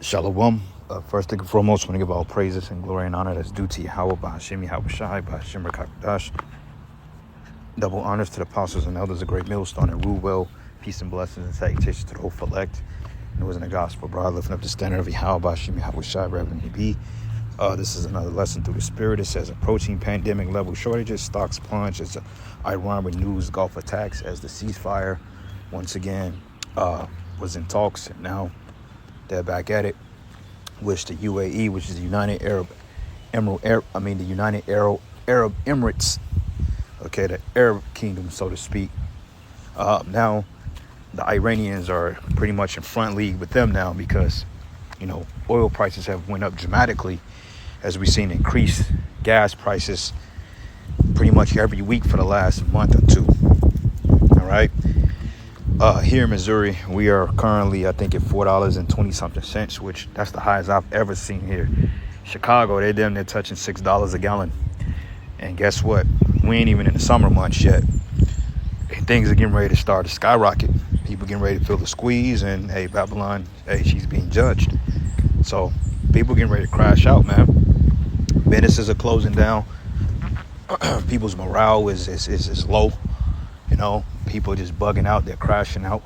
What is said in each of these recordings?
Shalom. First and foremost, I want to give all praises and glory and honor that's due to Yahweh, Bahashim Yahweh Shai, Bahashim Rakakdash. Double honors to the apostles and elders of Great Millstone and rule well. Peace and blessings and salutations to the whole elect. And it was in the gospel, bro. Lifting up the standard of Yahweh, Bahashim Yahweh Shai, Reverend He. This is another lesson through the spirit. It says approaching pandemic level shortages, stocks plunge as Iran renews Gulf attacks as the ceasefire once again was in talks, and now they're back at it. Which the UAE, which is the United Arab Emirates, okay, the Arab Kingdom, so to speak. Now the Iranians are pretty much in front league with them now because, you know, oil prices have went up dramatically, as we've seen increased gas prices pretty much every week for the last month or two. All right. Here in Missouri, we are currently, I think, at $4.20 something cents, which that's the highest I've ever seen here. Chicago, they're touching $6 a gallon. And guess what? We ain't even in the summer months yet. And things are getting ready to start to skyrocket. People getting ready to feel the squeeze, and hey, Babylon, hey, she's being judged. So people getting ready to crash out, man. Businesses are closing down. People's morale is low. You know, people are just bugging out. They're crashing out.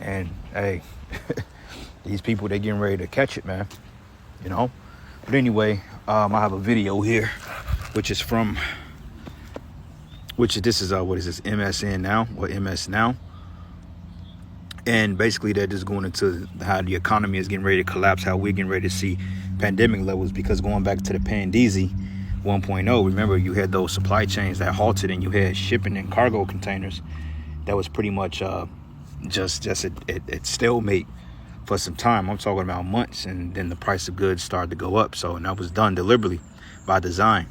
And, hey, these people, they're getting ready to catch it, man. You know? But anyway, I have a video here, this is MSN Now, or MS Now. And basically, they're just going into how the economy is getting ready to collapse, how we're getting ready to see pandemic levels, because going back to the Pandeezy 1.0, remember, you had those supply chains that halted, and you had shipping and cargo containers that was pretty much just at stalemate for some time. I'm talking about months, and then the price of goods started to go up. So, and that was done deliberately by design.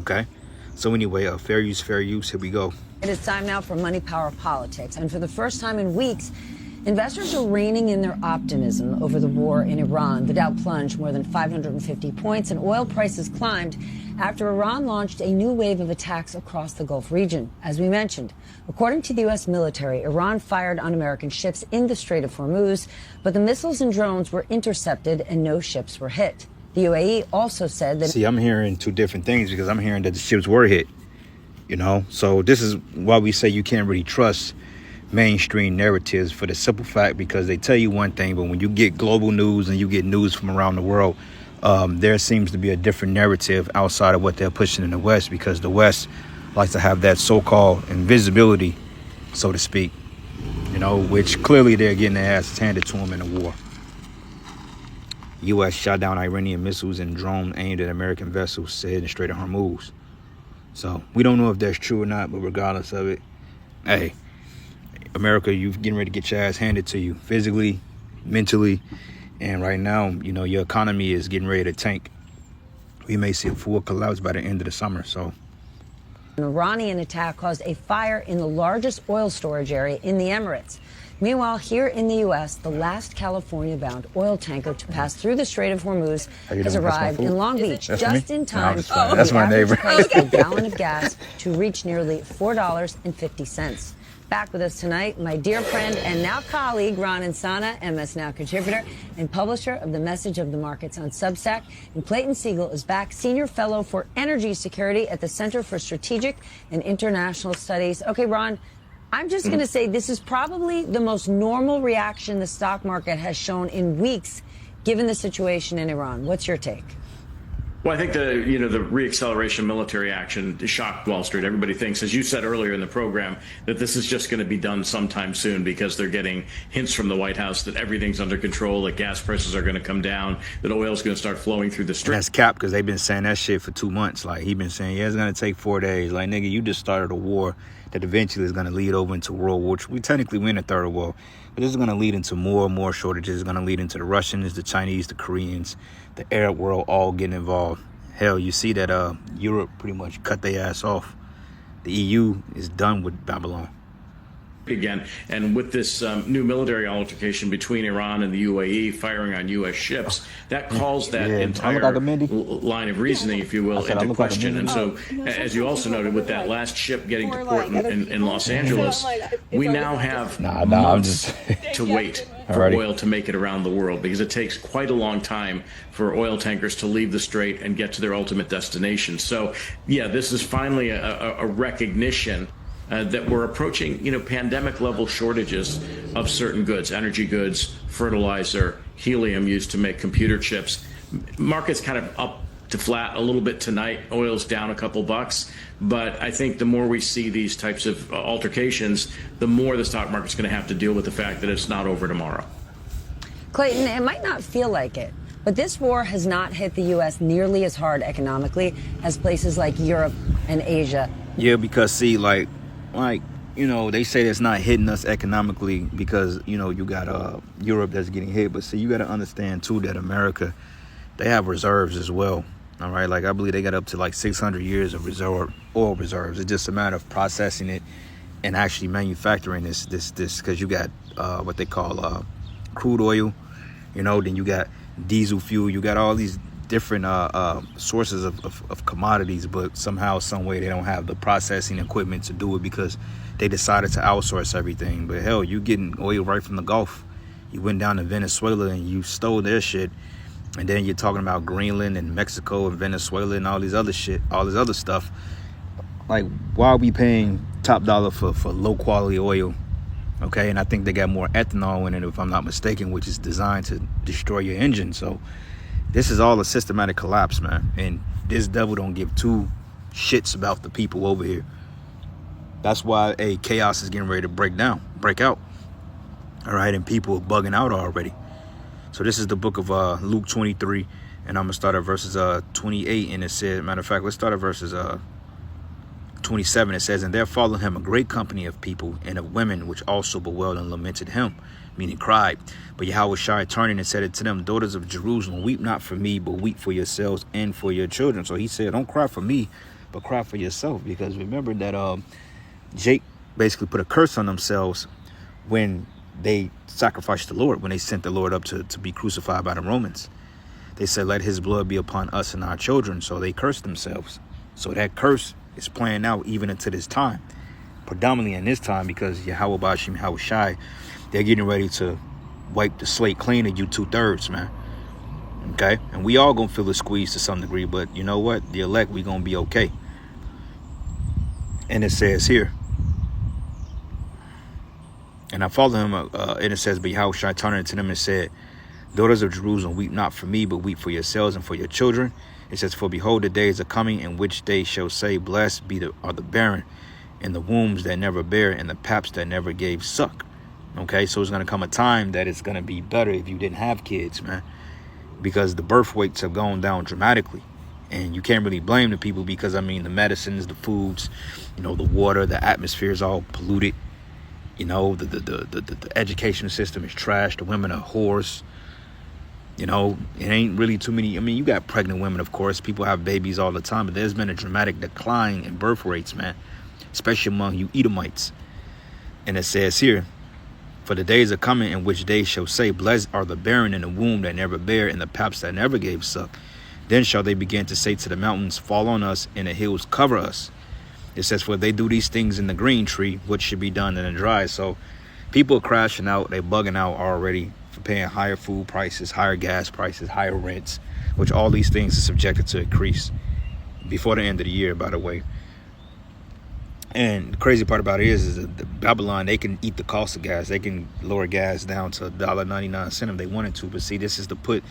Okay, so anyway, fair use. Here we go. It is time now for Money Power Politics, and for the first time in weeks, investors are reining in their optimism over the war in Iran. The Dow plunged more than 550 points, and oil prices climbed after Iran launched a new wave of attacks across the Gulf region. As we mentioned, according to the U.S. military, Iran fired on American ships in the Strait of Hormuz, but the missiles and drones were intercepted and no ships were hit. The UAE also said that... See, I'm hearing two different things, because I'm hearing that the ships were hit, you know? So this is why we say you can't really trust mainstream narratives, for the simple fact because they tell you one thing, but when you get global news and you get news from around the world, there seems to be a different narrative outside of what they're pushing in the West, because the West likes to have that so-called invisibility, so to speak, you know, which clearly they're getting their asses handed to them in the war. U.S. shot down Iranian missiles and drones aimed at American vessels, said in the Strait of Hormuz. So we don't know if that's true or not, but regardless of it, hey, America, you're getting ready to get your ass handed to you physically, mentally, and right now, you know, your economy is getting ready to tank. We may see a full collapse by the end of the summer. So, an Iranian attack caused a fire in the largest oil storage area in the Emirates. Meanwhile, here in the U.S., the last California-bound oil tanker to pass through the Strait of Hormuz has arrived in Long Beach just in time for that's my neighbor. a gallon of gas to reach nearly $4.50. Back with us tonight, my dear friend and now colleague, Ron Insana, MS Now contributor and publisher of The Message of the Markets on Substack. And Clayton Siegel is back, senior fellow for energy security at the Center for Strategic and International Studies. Okay, Ron, I'm just going to say this is probably the most normal reaction the stock market has shown in weeks, given the situation in Iran. What's your take? Well, I think the reacceleration military action shocked Wall Street. Everybody thinks, as you said earlier in the program, that this is just going to be done sometime soon, because they're getting hints from the White House that everything's under control, that gas prices are going to come down, that oil's going to start flowing through the Strait. That's cap, because they've been saying that shit for 2 months. Like, he been saying, yeah, it's going to take 4 days. Like, nigga, you just started a war that eventually is going to lead over into World War. We technically win a third world, but this is going to lead into more and more shortages. It's going to lead into the Russians, the Chinese, the Koreans, the Arab world all getting involved. Hell, you see that Europe pretty much cut their ass off. The EU is done with Babylon. again. And with this new military altercation between Iran and the UAE firing on U.S. ships, that calls that entire line of reasoning, if you will, into question. And so, as you also noted, with that last ship getting to port in Los Angeles, we now have months to wait for oil to make it around the world, because it takes quite a long time for oil tankers to leave the strait and get to their ultimate destination. So, yeah, this is finally a recognition that we're approaching, pandemic level shortages of certain goods, energy goods, fertilizer, helium used to make computer chips. Market's kind of up to flat a little bit tonight. Oil's down a couple bucks. But I think the more we see these types of altercations, the more the stock market's going to have to deal with the fact that it's not over tomorrow. Clayton, it might not feel like it, but this war has not hit the U.S. nearly as hard economically as places like Europe and Asia. Yeah, because see, like, they say it's not hitting us economically because, you got Europe that's getting hit. But see, you got to understand, too, that America, they have reserves as well. All right. Like, I believe they got up to like 600 years of oil reserves. It's just a matter of processing it and actually manufacturing this because you got what they call crude oil, then you got diesel fuel. You got all these different sources of commodities, but somehow, some way, they don't have the processing equipment to do it because they decided to outsource everything. But hell, you getting oil right from the Gulf. You went down to Venezuela and you stole their shit, and then you're talking about Greenland and Mexico and Venezuela and all this other stuff. Like, why are we paying top dollar for low quality oil? Okay, and I think they got more ethanol in it, if I'm not mistaken, which is designed to destroy your engine. So this is all a systematic collapse, man. And this devil don't give two shits about the people over here. That's why chaos is getting ready to break out. All right, and people are bugging out already. So this is the book of Luke 23, and I'm going to start at verses 28. And it says, matter of fact, let's start at verses 27. It says, and there followed him a great company of people and of women, which also bewailed and lamented him, meaning cried. But Yahushua turning and said to them, daughters of Jerusalem, weep not for me, but weep for yourselves and for your children. So he said, don't cry for me, but cry for yourself. Because remember that Jake basically put a curse on themselves when they sacrificed the Lord, when they sent the Lord up to be crucified by the Romans. They said, let his blood be upon us and our children. So they cursed themselves. So that curse is playing out even into this time, predominantly in this time, because Yahweh Bashim Yahushai, they're getting ready to wipe the slate clean of you 2/3, man. Okay? And we all gonna feel the squeeze to some degree, but you know what? The elect, we gonna be okay. And it says here, and I followed him, and it says, but Yahushua turned to them and said, daughters of Jerusalem, weep not for me, but weep for yourselves and for your children. It says, for behold, the days are coming in which they shall say, blessed are the barren, and the wombs that never bear, and the paps that never gave suck. Okay, so it's going to come a time that it's going to be better if you didn't have kids, man, because the birth weights have gone down dramatically. And you can't really blame the people because, the medicines, the foods, the water, the atmosphere is all polluted. The education system is trash. The women are whores. It ain't really too many. You got pregnant women, of course. People have babies all the time, but there's been a dramatic decline in birth rates, man, especially among you Edomites. And it says here, for the days are coming in which they shall say, blessed are the barren in the womb that never bare, and the paps that never gave suck. Then shall they begin to say to the mountains, fall on us, and the hills cover us. It says, for they do these things in the green tree, what should be done in the dry. So people are crashing out. They're bugging out already for paying higher food prices, higher gas prices, higher rents, which all these things are subjected to increase before the end of the year, by the way. And the crazy part about it is that Babylon, they can eat the cost of gas. They can lower gas down to $1.99 if they wanted to. But see, this is to put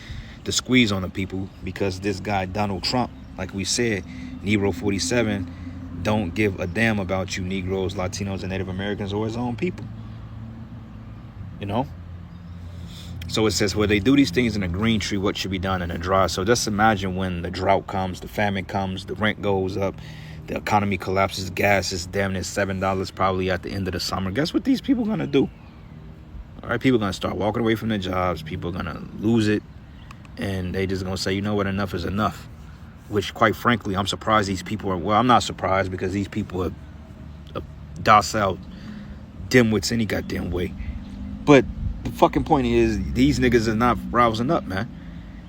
the squeeze on the people, because this guy, Donald Trump, like we said, Negro 47, don't give a damn about you Negroes, Latinos, and Native Americans or his own people. So it says, where they do these things in a green tree, what should be done in a dry. So just imagine when the drought comes, the famine comes, the rent goes up, the economy collapses, gas is damn near $7 probably at the end of the summer. Guess what these people are going to do? All right, people are going to start walking away from their jobs. People are going to lose it. And they just going to say, you know what, enough is enough. Which, quite frankly, I'm surprised these people are, well, I'm not surprised, because these people are docile, dimwits any goddamn way. But the fucking point is, these niggas are not rousing up, man.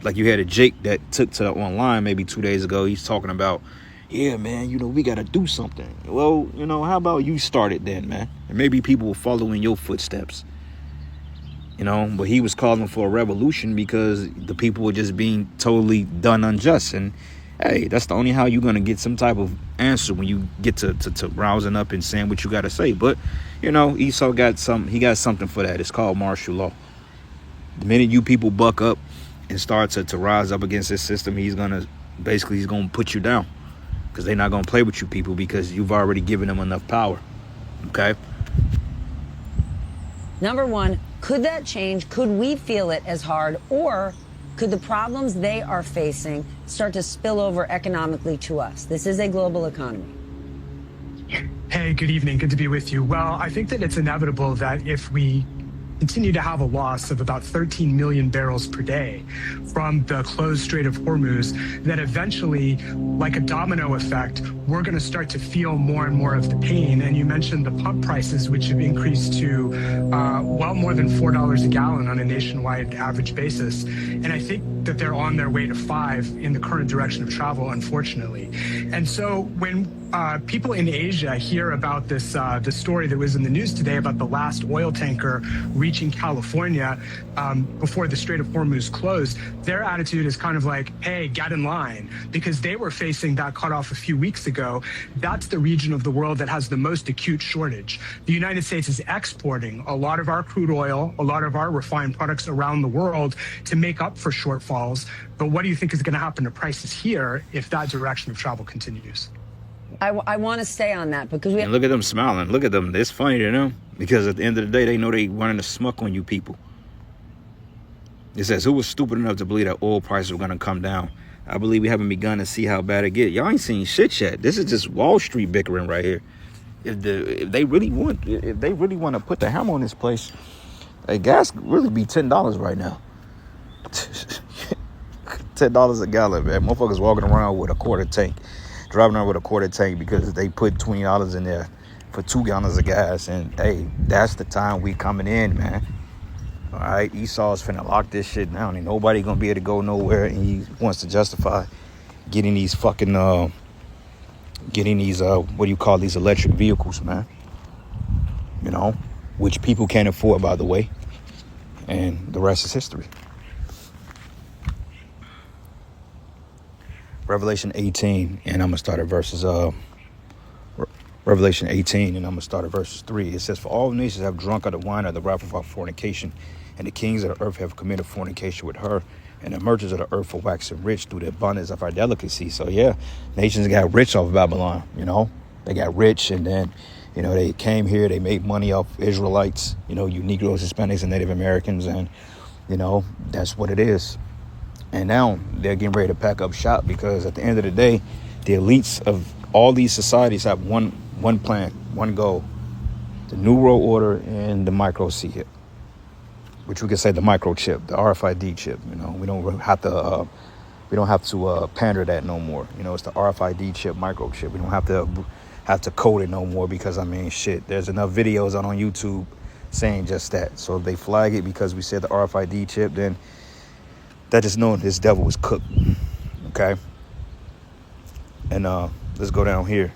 Like you had a Jake that took to online maybe 2 days ago. He's talking about, yeah, man, you know, we got to do something. Well, you know, how about you start it then, man? And maybe people will follow in your footsteps. You know, but he was calling for a revolution because the people were just being totally done unjust. And hey, that's the only how you're going to get some type of answer when you get to rousing up and saying what you got to say. But, you know, Esau got something for that. It's called martial law. The minute you people buck up and start to rise up against this system, he's going to put you down, because they're not going to play with you people, because you've already given them enough power. Okay? Number one, could that change? Could we feel it as hard? Or could the problems they are facing start to spill over economically to us? This is a global economy. Hey, good evening. Good to be with you. Well, I think that it's inevitable that if we continue to have a loss of about 13 million barrels per day from the closed Strait of Hormuz, that eventually, like a domino effect, we're going to start to feel more and more of the pain. And you mentioned the pump prices, which have increased to well more than $4 a gallon on a nationwide average basis. And I think that they're on their way to $5 in the current direction of travel, unfortunately. And so when people in Asia hear about this the story that was in the news today about the last oil tanker reaching California before the Strait of Hormuz closed, their attitude is kind of like, hey, get in line, because they were facing that cutoff a few weeks ago. That's the region of the world that has the most acute shortage. The United States is exporting a lot of our crude oil, a lot of our refined products around the world to make up for shortfalls. But what do you think is going to happen to prices here if that direction of travel continues? I want to stay on that because and look at them smiling. Look at them. It's funny to them, because at the end of the day, they know they running a smuck on you people. It says, who was stupid enough to believe that oil prices were going to come down? I believe we haven't begun to see how bad it gets. Y'all ain't seen shit yet. This is just Wall Street bickering right here. If they really want to put the hammer on this place, gas could really be $10 right now. $10 a gallon, man. Motherfuckers walking around with a quarter tank. Driving around with a quarter tank because they put $20 in there for 2 gallons of gas. And hey, that's the time we coming in, man. All right, Esau's finna lock this shit down. Ain't nobody gonna be able to go nowhere. And he wants to justify getting these fucking what do you call these electric vehicles, man? You know, which people can't afford, by the way. And the rest is history. Revelation 18, and I'm gonna start at verses Revelation 18, and I'm gonna start at verses 3. It says, "For all nations have drunk of the wine of the wrath of our fornication, and the kings of the earth have committed fornication with her, and the merchants of the earth are waxing rich through the abundance of our delicacy." So yeah, nations got rich off of Babylon. You know, they got rich, and then, you know, they came here, they made money off Israelites. You know, you Negroes, Hispanics, and Native Americans, and you know that's what it is. And now they're getting ready to pack up shop, because at the end of the day, the elites of all these societies have one plan, one goal: the New World Order and the microchip, which we could say the microchip, the RFID chip. You know, we don't have to pander that no more. You know, it's the RFID chip, microchip. We don't have to code it no more, because I mean, shit, there's enough videos on YouTube saying just that. So if they flag it because we said the RFID chip, then that is knowing this devil was cooked. Okay. And let's go down here.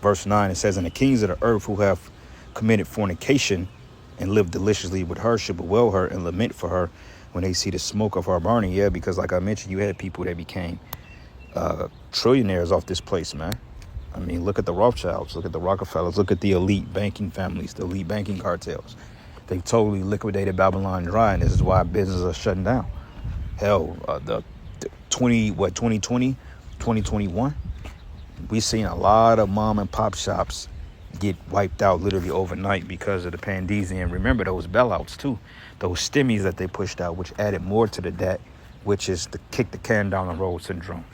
Verse 9, it says, "And the kings of the earth who have committed fornication and lived deliciously with her should bewail her and lament for her when they see the smoke of her burning." Yeah, because like I mentioned, you had people that became trillionaires off this place, man. I mean, look at the Rothschilds, look at the Rockefellers, look at the elite banking families, the elite banking cartels. They totally liquidated Babylon dry, and this is why businesses are shutting down. Hell, the 2020, 2021, we've seen a lot of mom and pop shops get wiped out literally overnight because of the pandemic. And remember those bailouts too, those stimmies that they pushed out, which added more to the debt, which is the kick the can down the road syndrome.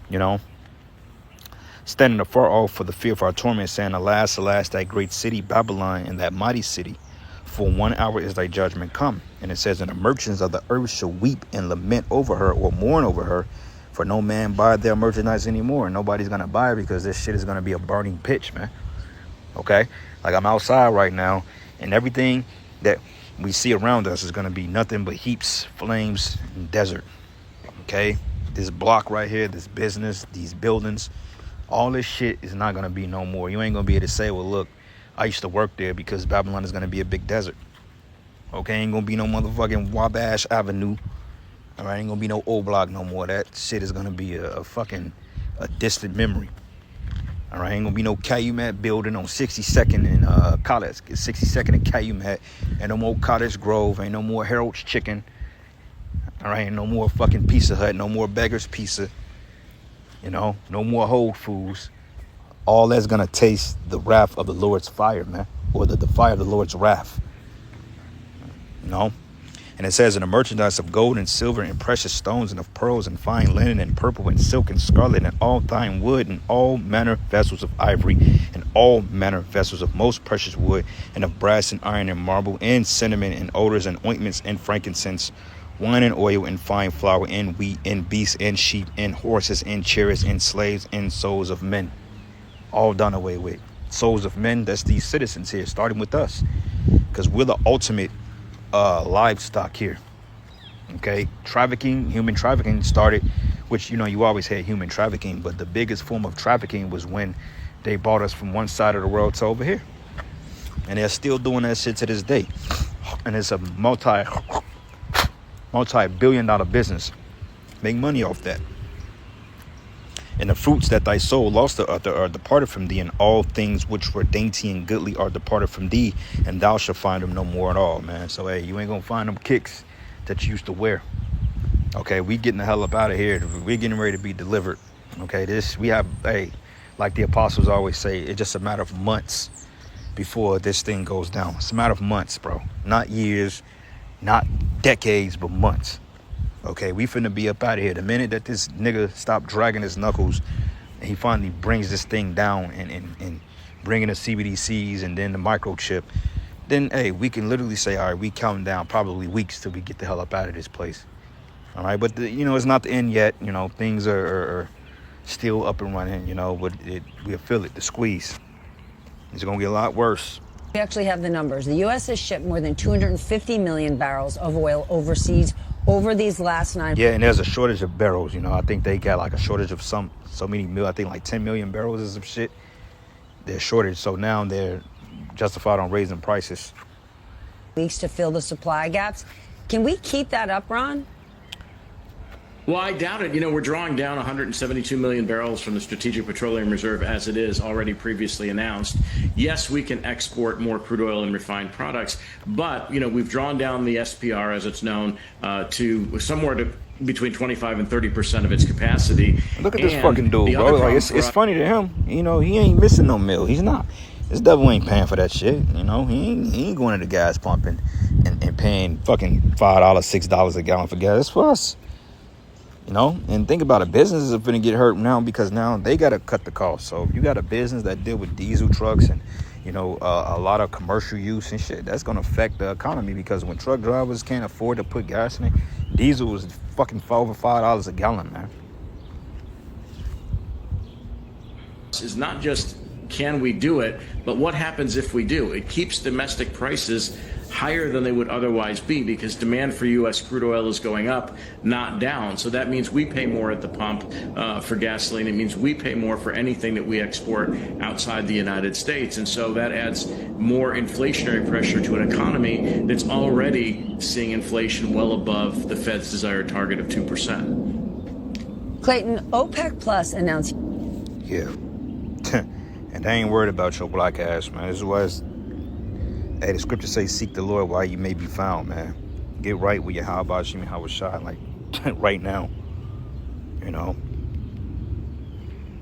You know, standing afar off for the fear of our torment, saying, "Alas, alas, that great city Babylon, and that mighty city. For 1 hour is thy judgment come." And it says, "And the merchants of the earth shall weep and lament over her," or mourn over her, "for no man buy their merchandise anymore." And nobody's going to buy it because this shit is going to be a burning pitch, man. Okay, like I'm outside right now, and everything that we see around us is going to be nothing but heaps, flames, and desert. Okay, this block right here, this business, these buildings, all this shit is not going to be no more. You ain't going to be able to say, well, look, I used to work there, because Babylon is going to be a big desert. Okay, ain't going to be no motherfucking Wabash Avenue. All right, ain't going to be no old block no more. That shit is going to be a distant memory. All right, ain't going to be no Calumet building on 62nd and College, 62nd and Calumet, and no more Cottage Grove, ain't no more Harold's Chicken. All right, ain't no more fucking Pizza Hut, no more Beggar's Pizza. You know, no more Whole Foods. All that's going to taste the wrath of the Lord's fire, man. Or the fire of the Lord's wrath. You know? And it says, in the merchandise of gold and silver and precious stones and of pearls and fine linen and purple and silk and scarlet and all fine wood and all manner vessels of ivory and all manner vessels of most precious wood and of brass and iron and marble and cinnamon and odors and ointments and frankincense, wine and oil and fine flour and wheat and beasts and sheep and horses and chariots and slaves and souls of men. All done away with. Souls of men, that's these citizens here, starting with us, because we're the ultimate livestock here. Okay, trafficking, human trafficking started, which, you know, you always had human trafficking, but the biggest form of trafficking was when they brought us from one side of the world to over here, and they're still doing that shit to this day. And it's a multi-billion-dollar business. Make money off that. And the fruits that thy soul lost are departed from thee, and all things which were dainty and goodly are departed from thee, and thou shalt find them no more at all, man. So, hey, you ain't gonna find them kicks that you used to wear. Okay, we getting the hell up out of here. We're getting ready to be delivered. Okay, we have, hey, like the apostles always say, it's just a matter of months before this thing goes down. It's a matter of months, bro. Not years, not decades, but months. Okay, we finna be up out of here. The minute that this nigga stop dragging his knuckles and he finally brings this thing down and bringing the CBDCs and then the microchip, then, hey, we can literally say, all right, we counting down probably weeks till we get the hell up out of this place. All right, but, you know, it's not the end yet. You know, things are still up and running, you know, but we'll feel it, the squeeze. It's going to get a lot worse. We actually have the numbers. The U.S. has shipped more than 250 million barrels of oil overseas over these last 9 months. Yeah, and there's a shortage of barrels. You know, I think they got like a shortage of so many I think like 10 million barrels or some shit. They're shortage, so now they're justified on raising prices. Weeks to fill the supply gaps. Can we keep that up, Ron? Well, I doubt it. You know, we're drawing down 172 million barrels from the Strategic Petroleum Reserve as it is already previously announced. Yes, we can export more crude oil and refined products, but, you know, we've drawn down the SPR, as it's known, to somewhere between 25 and 30% of its capacity. Look at this fucking dude, bro. Like, it's funny to him. You know, he ain't missing no meal. He's not. This devil ain't paying for that shit. You know, he ain't going to the gas pump and paying fucking $5, $6 a gallon for gas. It's for us. You know, and think about it. Businesses are going to get hurt now because now they got to cut the cost. So if you got a business that deal with diesel trucks and, you know, a lot of commercial use and shit, that's going to affect the economy, because when truck drivers can't afford to put gas in it, diesel is fucking over $5 a gallon, man. Is not just can we do it, but what happens if we do? It keeps domestic prices higher than they would otherwise be, because demand for U.S. crude oil is going up, not down. So that means we pay more at the pump for gasoline. It means we pay more for anything that we export outside the United States. And so that adds more inflationary pressure to an economy that's already seeing inflation well above the Fed's desired target of 2%. Clayton, OPEC Plus announced. Yeah. And they ain't worried about your black ass, man. This is why hey, the scripture says, seek the Lord while you may be found, man. Get right with your how about you and how was shot, like right now. You know?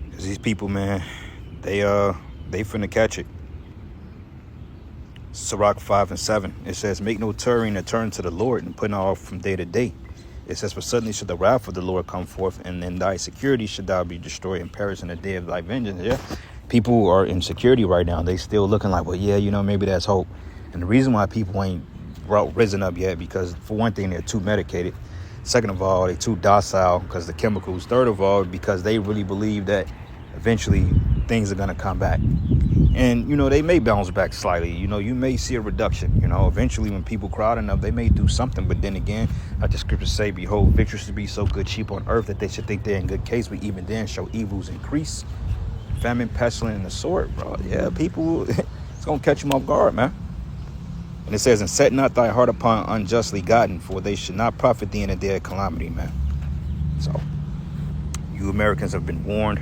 Because these people, man, they finna catch it. Sirach 5 and 7. It says, make no tarrying to turn to the Lord and put not off from day to day. It says, for suddenly should the wrath of the Lord come forth, and in thy security should thou be destroyed and perish in the day of thy vengeance. Yeah. People are in security right now. They still looking like, well, yeah, you know, maybe that's hope. And the reason why people ain't risen up yet, because for one thing, they're too medicated. Second of all, they're too docile because the chemicals. Third of all, because they really believe that eventually things are going to come back. And, you know, they may bounce back slightly. You know, you may see a reduction. You know, eventually when people crowd enough, they may do something. But then again, like the scriptures say, behold, victories to be so good cheap on earth that they should think they're in good case. But even then, show evils increase. Famine, pestilence, and the sword, bro. Yeah, people, it's going to catch them off guard, man. And it says, and set not thy heart upon unjustly gotten, for they should not profit thee in a day of calamity, man. So, you Americans have been warned,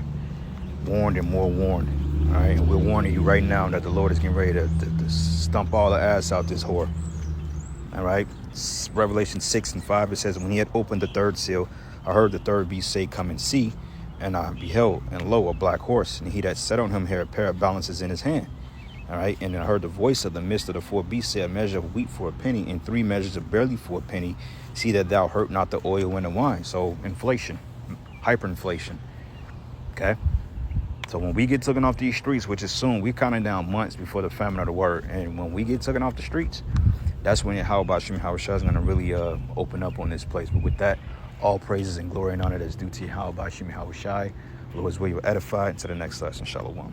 and more warned. All right, and we're warning you right now that the Lord is getting ready to stump all the ass out this whore. All right, Revelation 6:5, it says, when he had opened the third seal, I heard the third beast say, come and see. And I beheld, and lo, a black horse, and he that sat on him had a pair of balances in his hand. All right, and I heard the voice of the midst of the four beasts say, a measure of wheat for a penny, and 3 measures of barley for a penny. See that thou hurt not the oil and the wine. So inflation, hyperinflation. Okay. So when we get taken off these streets, which is soon, we're counting down months before the famine of the word. And when we get taken off the streets, that's when Yahweh Shem Yahushua is going to really open up on this place. But with that, all praises and glory and honor that's due to Yahweh Shem Yahushua. Lord's will you edify. Until the next lesson. Shalom.